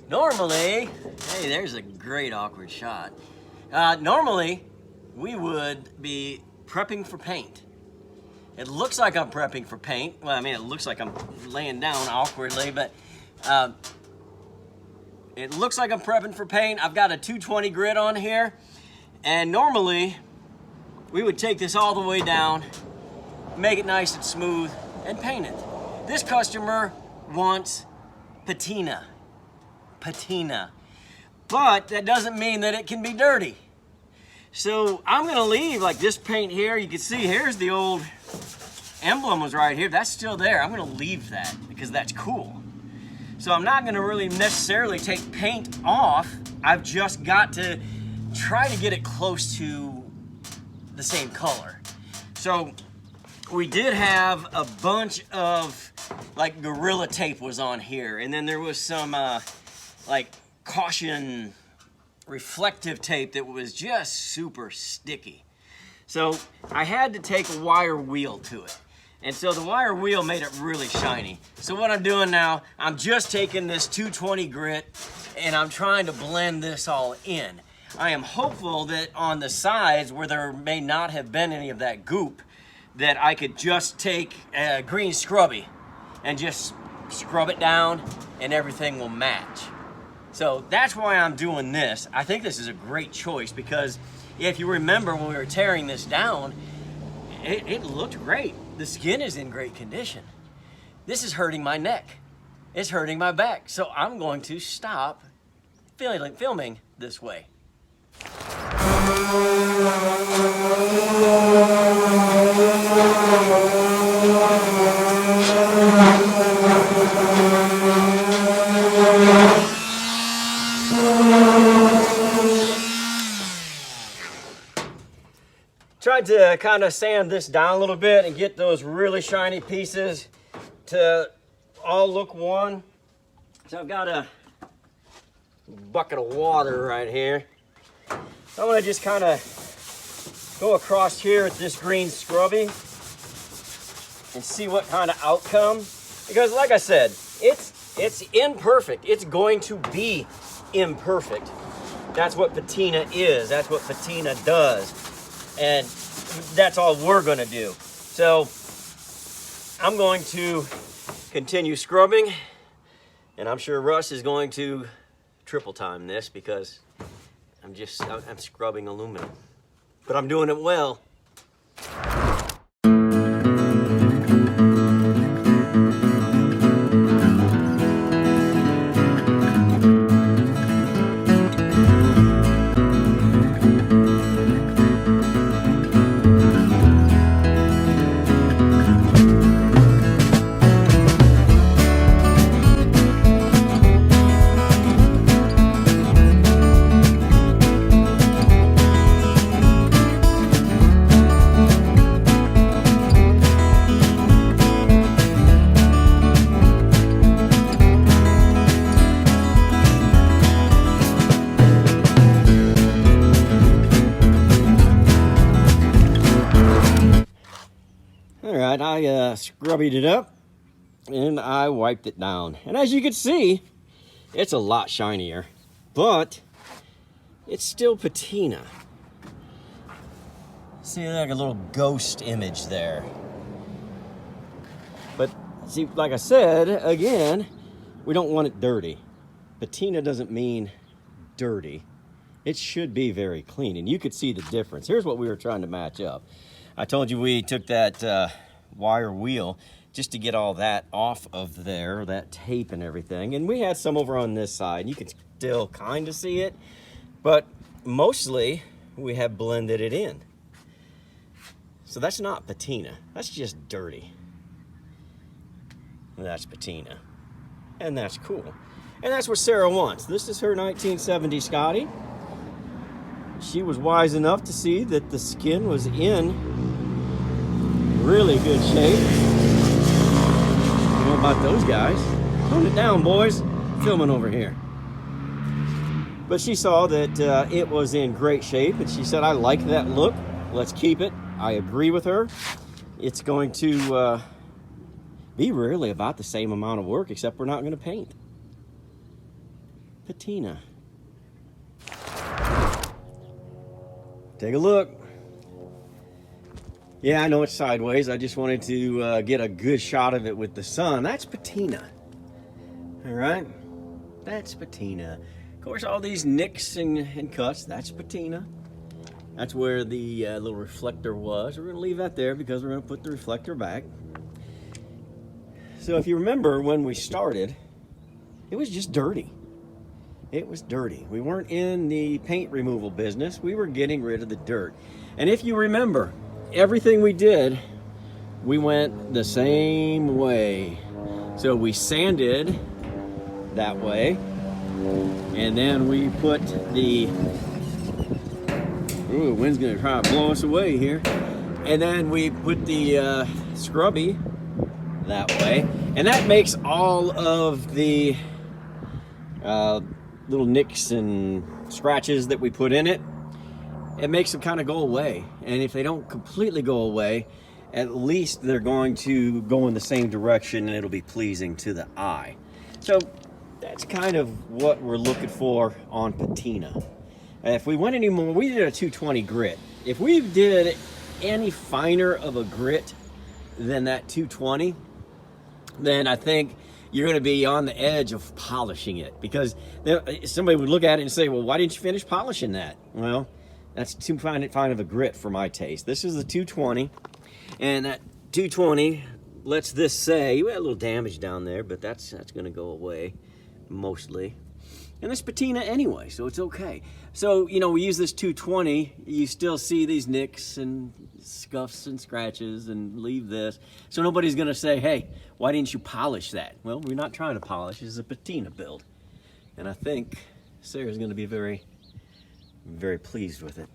Normally, hey, there's a great awkward shot. Normally, we would be prepping for paint. It looks like I'm prepping for paint. Well, I mean, it looks like I'm laying down awkwardly, but it looks like I'm prepping for paint. I've got a 220 grit on here, and normally, we would take this all the way down, make it nice and smooth, and paint it. This customer wants patina. Patina. But that doesn't mean that it can be dirty. So I'm gonna leave like this paint here. You can see here's the old emblem was right here. That's still there. I'm gonna leave that because that's cool. So I'm not gonna really necessarily take paint off. I've just got to try to get it close to the same color. So we did have a bunch of like Gorilla Tape was on here, and then there was some like caution reflective tape that was just super sticky. So I had to take a wire wheel to it. And so the wire wheel made it really shiny. So what I'm doing now, I'm just taking this 220 grit and I'm trying to blend this all in. I am hopeful that on the sides where there may not have been any of that goop, that I could just take a green scrubby and just scrub it down and everything will match. So that's why I'm doing this. I think this is a great choice because if you remember when we were tearing this down, it looked great. The skin is in great condition. This is hurting my neck. It's hurting my back. So I'm going to stop filming this way. Tried to kind of sand this down a little bit and get those really shiny pieces to all look one. So I've got a bucket of water right here. I'm gonna just kind of go across here with this green scrubby and see what kind of outcome. Because like I said, it's imperfect. It's going to be imperfect. That's what patina is. That's what patina does. And that's all we're gonna do. So I'm going to continue scrubbing, and I'm sure Russ is going to triple time this because I'm scrubbing aluminum, but I'm doing it well. I scrubbied it up and I wiped it down. And as you can see, it's a lot shinier, but it's still patina. See, like a little ghost image there. But see, like I said, again, we don't want it dirty. Patina doesn't mean dirty. It should be very clean, and you could see the difference. Here's what we were trying to match up. I told you we took that wire wheel just to get all that off of there, that tape and everything. And we had some over on this side. You can still kind of see it, but mostly we have blended it in. So that's not patina. That's just dirty. That's patina. And that's cool. And that's what Sarah wants. This is her 1970 Scotty. She was wise enough to see that the skin was in really good shape. know about those guys. Tone it down, boys. Filming over here. But she saw that it was in great shape, and she said, I like that look. Let's keep it. I agree with her. It's going to be really about the same amount of work, except we're not going to paint. Patina. Take a look. Yeah, I know it's sideways. I just wanted to get a good shot of it with the sun. That's patina. All right? That's patina. Of course, all these nicks and cuts, that's patina. That's where the little reflector was. We're going to leave that there because we're going to put the reflector back. So if you remember when we started, it was just dirty. It was dirty. We weren't in the paint removal business. We were getting rid of the dirt. And if you remember, everything we did, we went the same way. So we sanded that way, and then we put the, ooh, wind's gonna try to blow us away here. And then we put the scrubby that way, and that makes all of the little nicks and scratches that we put in it, it makes them kind of go away. And if they don't completely go away, at least they're going to go in the same direction and it'll be pleasing to the eye. So that's kind of what we're looking for on patina. If we went any more, we did a 220 grit. If we did any finer of a grit than that 220, then I think you're going to be on the edge of polishing it, because somebody would look at it and say, well, why didn't you finish polishing that? Well, that's too fine of a grit for my taste. This is the 220, and that 220 lets this say, we had a little damage down there, but that's going to go away mostly. And this patina anyway, so it's okay. So, you know, we use this 220, you still see these nicks and scuffs and scratches, and leave this. So nobody's gonna say, hey, why didn't you polish that? Well, we're not trying to polish, this is a patina build. And I think Sarah's gonna be very, very pleased with it.